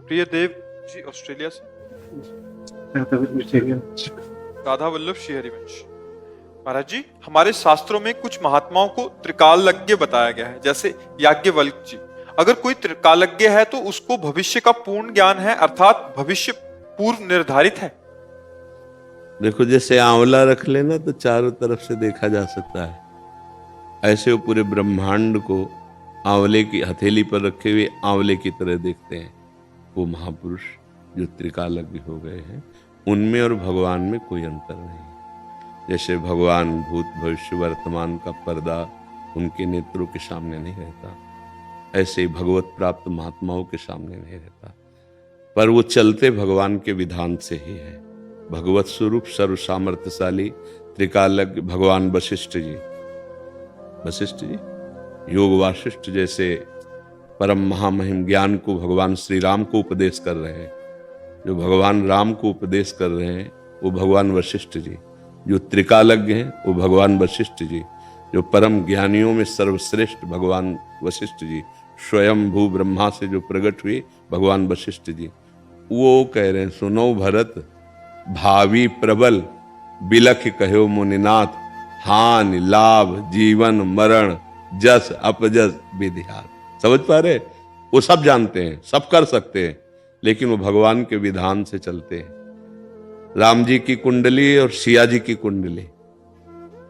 प्रिय देव जी ऑस्ट्रेलिया से। राधा वल्लभ श्री हरिवंश। महाराज जी, हमारे शास्त्रों में कुछ महात्माओं को त्रिकालज्ञ बताया गया है, जैसे याज्ञवल्क्य जी। अगर कोई त्रिकालज्ञ है तो उसको भविष्य का पूर्ण ज्ञान है, अर्थात भविष्य पूर्व निर्धारित है। देखो, जैसे आंवला रख लेना तो चारों तरफ से देखा जा सकता है, ऐसे वो पूरे ब्रह्मांड को आंवले की हथेली पर रखे हुए आंवले की तरह देखते हैं। वो महापुरुष जो त्रिकालज्ञ हो गए हैं, उनमें और भगवान में कोई अंतर नहीं। जैसे भगवान भूत भविष्य वर्तमान का पर्दा उनके नेत्रों के सामने नहीं रहता, ऐसे ही भगवत प्राप्त महात्माओं के सामने नहीं रहता, पर वो चलते भगवान के विधान से ही है। भगवत स्वरूप सर्व सामर्थ्यशाली त्रिकालज्ञ भगवान वशिष्ठ जी, योग वासिष्ठ जैसे परम महामहिम ज्ञान को भगवान श्री राम को उपदेश कर रहे हैं। जो भगवान राम को उपदेश कर रहे हैं वो भगवान वशिष्ठ जी। जो त्रिकालज्ञ हैं वो भगवान वशिष्ठ जी। जो परम ज्ञानियों में सर्वश्रेष्ठ भगवान वशिष्ठ जी, स्वयं भू ब्रह्मा से जो प्रकट हुए भगवान वशिष्ठ जी, वो कह रहे हैं, सुनो भरत भावी प्रबल बिलख कहो मुनिनाथ, हानि लाभ जीवन मरण जस अपजस विधिहार। समझ पा रहे? वो सब जानते हैं, सब कर सकते हैं, लेकिन वो भगवान के विधान से चलते हैं। राम जी की कुंडली और सिया जी की कुंडली,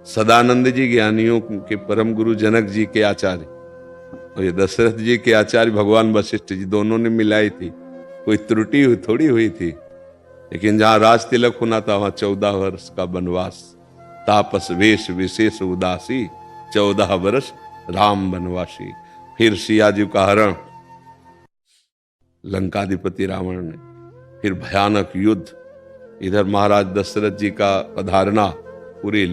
सदानंद जी ज्ञानियों के परम गुरु जनक जी के आचार्य और ये दशरथ जी के आचार्य भगवान वशिष्ठ जी, दोनों ने मिलाई थी। कोई त्रुटि थोड़ी हुई थी। लेकिन जहां राज तिलक होना था वहां 14 वर्ष का वनवास, तापस वेश विशेष उदासी, 14 वर्ष राम वनवासी। फिर सिया जी का हरण लंकाधिपति रावण ने, फिर भयानक युद्ध, इधर महाराज दशरथ जी का पधारना, पूरी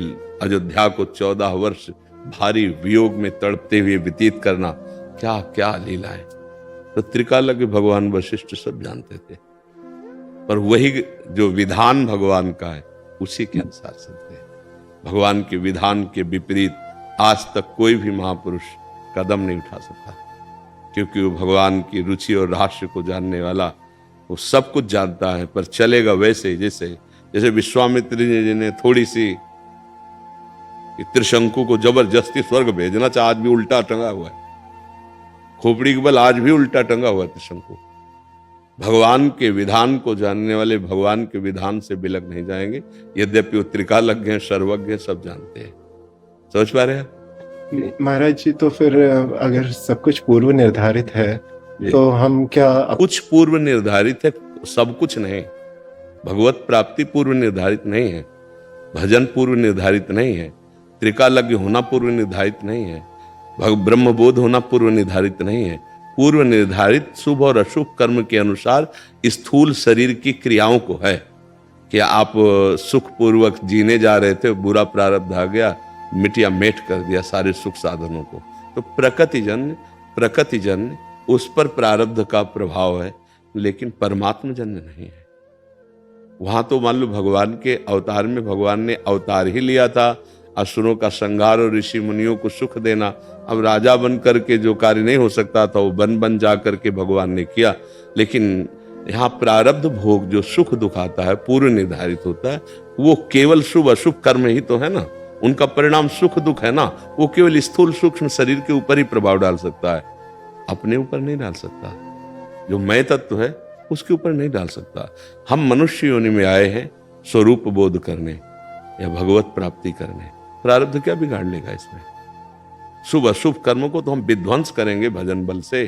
अयोध्या को 14 वर्ष भारी वियोग में तड़पते हुए व्यतीत करना, क्या क्या लीलाएं। तो त्रिकालज्ञ भगवान वशिष्ठ सब जानते थे, पर वही जो विधान भगवान का है उसी के अनुसार चलते हैं। भगवान के विधान के विपरीत आज तक कोई भी महापुरुष कदम नहीं उठा सकता, क्योंकि वो भगवान की रुचि और रहस्य को जानने वाला, वो सब कुछ जानता है, पर चलेगा वैसे जैसे विश्वामित्र जी ने थोड़ी सी त्रिशंकु को जबरदस्ती स्वर्ग भेजना चाहा, आज भी उल्टा टंगा हुआ है। खोपड़ी के बल आज भी उल्टा टंगा हुआ है त्रिशंकु। भगवान के विधान को जानने वाले भगवान के विधान से बिलक नहीं जाएंगे, यद्यपि वो त्रिकालज्ञ हैं, सर्वज्ञ, सब जानते हैं। समझ पा रहे हैं महाराज जी? तो फिर अगर सब कुछ पूर्व निर्धारित है तो हम क्या कुछ पूर्व निर्धारित है? सब कुछ नहीं। भगवत प्राप्ति पूर्व निर्धारित नहीं है, भजन पूर्व निर्धारित नहीं है, त्रिकालज्ञ होना पूर्व निर्धारित नहीं है, ब्रह्मबोध होना पूर्व निर्धारित नहीं है। पूर्व निर्धारित शुभ और अशुभ कर्म के अनुसार स्थूल शरीर की क्रियाओं को है कि आप सुखपूर्वक जीने जा रहे थे, बुरा प्रारब्ध आ गया, मिटिया मेट कर दिया सारे सुख साधनों को। तो प्रकृतिजन्य उस पर प्रारब्ध का प्रभाव है, लेकिन परमात्म जन्य नहीं है। वहां तो मान लो भगवान के अवतार में भगवान ने अवतार ही लिया था, असुरों का संहार और ऋषि मुनियों को सुख देना। अब राजा बन करके जो कार्य नहीं हो सकता था वो बन जा करके भगवान ने किया। लेकिन यहाँ प्रारब्ध भोग जो सुख दुख आता है पूर्व निर्धारित होता है, वो केवल शुभ अशुभ कर्म ही तो है ना, उनका परिणाम सुख दुख है ना। वो केवल स्थूल सूक्ष्म शरीर के ऊपर ही प्रभाव डाल सकता है, अपने ऊपर नहीं डाल सकता। जो मैं तत्व है उसके ऊपर नहीं डाल सकता। हम मनुष्य योनि में आए हैं स्वरूप बोध करने या भगवत प्राप्ति करने, प्रारब्ध क्या बिगाड़ लेगा इसमें? शुभ अशुभ कर्मों को तो हम विध्वंस करेंगे भजन बल से।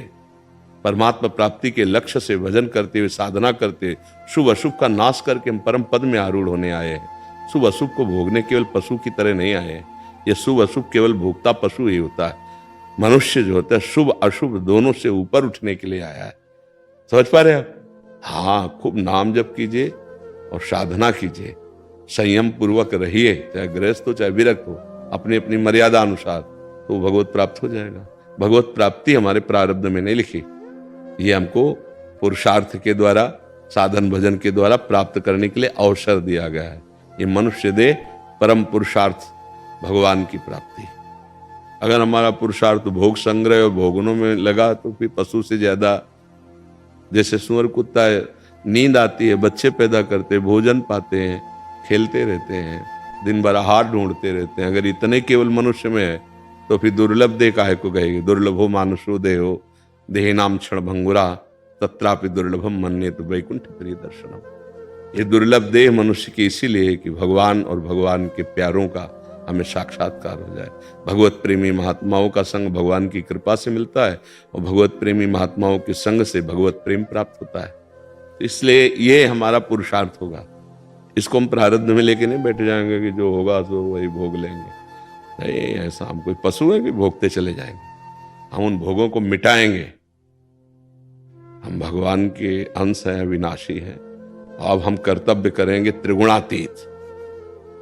परमात्मा प्राप्ति के लक्ष्य से भजन करते हुए, साधना करते, शुभ अशुभ का नाश करके हम परम पद में आरूढ़ होने आए हैं। शुभ अशुभ को भोगने केवल पशु की तरह नहीं आए हैं। ये शुभ अशुभ केवल भोगता पशु ही होता है। मनुष्य जो होता है शुभ अशुभ दोनों से ऊपर उठने के लिए आया है। समझ पा रहे आप? हाँ, खूब नाम जप कीजिए और साधना कीजिए, संयम पूर्वक रहिए, चाहे गृहस्थ हो चाहे विरक्त हो, अपनी अपनी मर्यादा अनुसार, तो भगवत प्राप्त हो जाएगा। भगवत प्राप्ति हमारे प्रारब्ध में नहीं लिखी, ये हमको पुरुषार्थ के द्वारा, साधन भजन के द्वारा प्राप्त करने के लिए अवसर दिया गया है। ये मनुष्य दे परम पुरुषार्थ भगवान की प्राप्ति। अगर हमारा पुरुषार्थ भोग संग्रह और भोगनों में लगा तो फिर पशु से ज्यादा जैसे सुअर कुत्ता नींद आती है, बच्चे पैदा करते, भोजन पाते हैं, खेलते रहते हैं, दिन भर आहार ढूंढते रहते हैं, अगर इतने केवल मनुष्य में है तो फिर दुर्लभ देह काहे को कहेगी? दुर्लभो मानुषो देहो देहिनाम क्षण भंगुरा तत्रापि दुर्लभम मन्ये तो वैकुंठ प्रिय दर्शनम। ये दुर्लभ देह मनुष्य की इसीलिए है कि भगवान और भगवान के प्यारों का हमें साक्षात्कार हो जाए। भगवत प्रेमी महात्माओं का संग भगवान की कृपा से मिलता है और भगवत प्रेमी महात्माओं के संग से भगवत प्रेम प्राप्त होता है। तो इसलिए ये हमारा पुरुषार्थ होगा। इसको हम प्रारब्ध में लेके नहीं बैठ जाएंगे कि जो होगा तो वही भोग लेंगे। नहीं, ऐसा हम कोई पशु है कि भोगते चले जाएंगे। हम उन भोगों को मिटाएंगे। हम भगवान के अंश हैं, अविनाशी हैं। अब हम कर्तव्य करेंगे त्रिगुणातीत।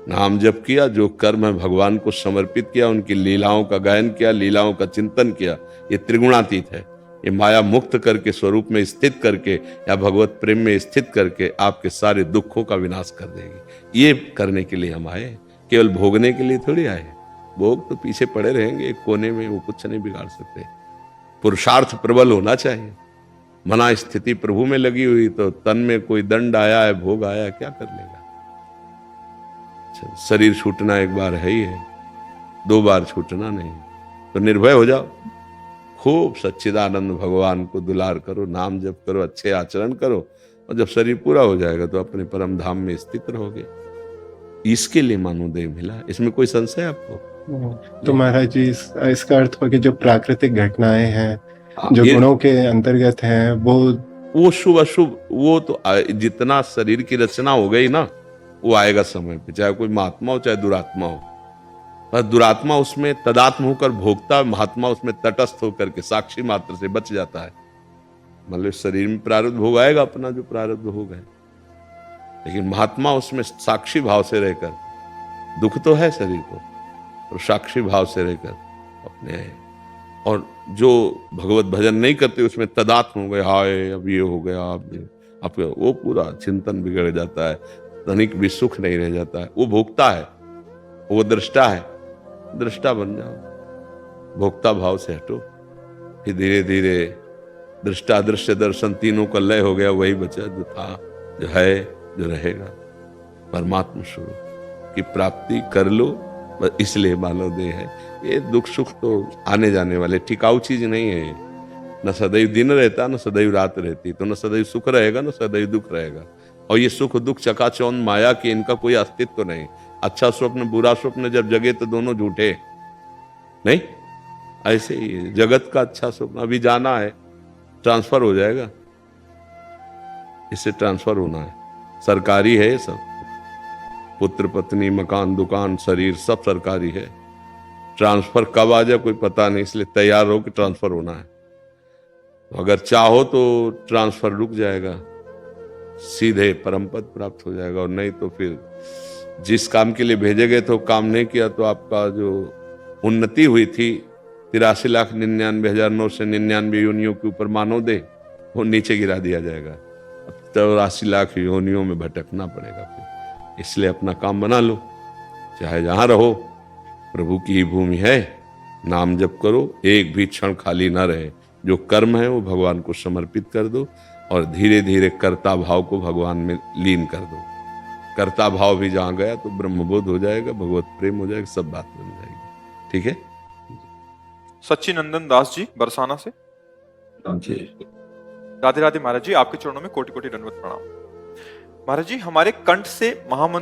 नाम जप किया, जो कर्म है भगवान को समर्पित किया, उनकी लीलाओं का गायन किया, लीलाओं का चिंतन किया, ये त्रिगुणातीत है। ये माया मुक्त करके स्वरूप में स्थित करके या भगवत प्रेम में स्थित करके आपके सारे दुखों का विनाश कर देगी। ये करने के लिए हम आए, केवल भोगने के लिए थोड़ी आए। भोग तो पीछे पड़े रहेंगे एक कोने में, वो कुछ नहीं बिगाड़ सकते। पुरुषार्थ प्रबल होना चाहिए। मना स्थिति प्रभु में लगी हुई तो तन में कोई दंड आया है, भोग आया, क्या कर लेगा? शरीर छूटना एक बार है ही है, 2 बार छूटना नहीं। तो निर्भय हो जाओ, खूब सच्चिदानंद भगवान को दुलार करो, नाम जप करो, अच्छे आचरण करो, और जब शरीर पूरा हो जाएगा तो अपने परम धाम में स्थित रहोगे। इसके लिए मानवदेह मिला, इसमें कोई संशय आपको? तो महाराज जी इसका अर्थ हो कि जो प्राकृतिक घटनाएं हैं, जो ये गुणों के अंतर्गत हैं, वो शुभ अशुभ, वो तो जितना शरीर की रचना हो गई ना, वो आएगा समय पे, चाहे कोई महात्मा हो चाहे दुरात्मा हो। पर दुरात्मा उसमें तदात्म होकर भोगता, महात्मा उसमें तटस्थ होकर के साक्षी मात्र से बच जाता है। मतलब शरीर में प्रारब्ध भोग आएगा अपना, जो प्रारब्ध भोग है, लेकिन महात्मा उसमें साक्षी भाव से रहकर, दुख तो है शरीर को, और साक्षी भाव से रहकर अपने, और जो भगवत भजन नहीं करते उसमें तदात्म हो गए, हाय अब ये हो गया, अब वो पूरा चिंतन बिगड़ जाता है, धनिक भी सुख नहीं रह जाता है। वो भोगता है, वो दृष्टा है, दृष्टा बन जाओ, भोक्ता भाव से हटो, फिर धीरे धीरे दृष्टा दृश्य दर्शन तीनों का लय हो गया, वही बचा जो था, जो है, जो रहेगा। परमात्मा स्वरूप की प्राप्ति कर लो, बस इसलिए मानव देह है। ये दुख सुख तो आने जाने वाले, टिकाऊ चीज नहीं है। न सदैव दिन रहता, न सदैव रात रहती, तो न सदैव सुख रहेगा, न सदैव दुख रहेगा। और ये सुख दुख चकाचौंध माया की, इनका कोई अस्तित्व तो नहीं। अच्छा स्वप्न बुरा स्वप्न जब जगे तो दोनों झूठे नहीं। ऐसे ही जगत का अच्छा स्वप्न, अभी जाना है, ट्रांसफर हो जाएगा, इससे ट्रांसफर होना है, सरकारी है ये सब, पुत्र पत्नी मकान दुकान शरीर सब सरकारी है। ट्रांसफर कब आ जाए कोई पता नहीं, इसलिए तैयार हो कि ट्रांसफर होना है। अगर चाहो तो ट्रांसफर रुक जाएगा, सीधे परम पद प्राप्त हो जाएगा, और नहीं तो फिर जिस काम के लिए भेजे गए थे काम नहीं किया तो आपका जो उन्नति हुई थी 83,99,999 योनियों के ऊपर मानव दे, वो नीचे गिरा दिया जाएगा। अब 84 लाख योनियों में भटकना पड़ेगा फिर। इसलिए अपना काम बना लो, चाहे जहां रहो, प्रभु की ही भूमि है, नाम जप करो, एक भी क्षण खाली ना रहे। जो कर्म है वो भगवान को समर्पित कर दो, और धीरे धीरे कर्ता भाव को भगवान में लीन कर दो। कर्ता भाव भी जहां गया तो ब्रह्मबोध हो जाएगा, भगवत प्रेम हो जाएगा, सब बात बन जाएगी। ठीक है। सच्चिनंदन दास जी बरसाना से। राधे राधे महाराज जी, आपके चरणों में कोटि कोटि दंडवत प्रणाम। महाराज जी, हमारे कंठ से महामंत्र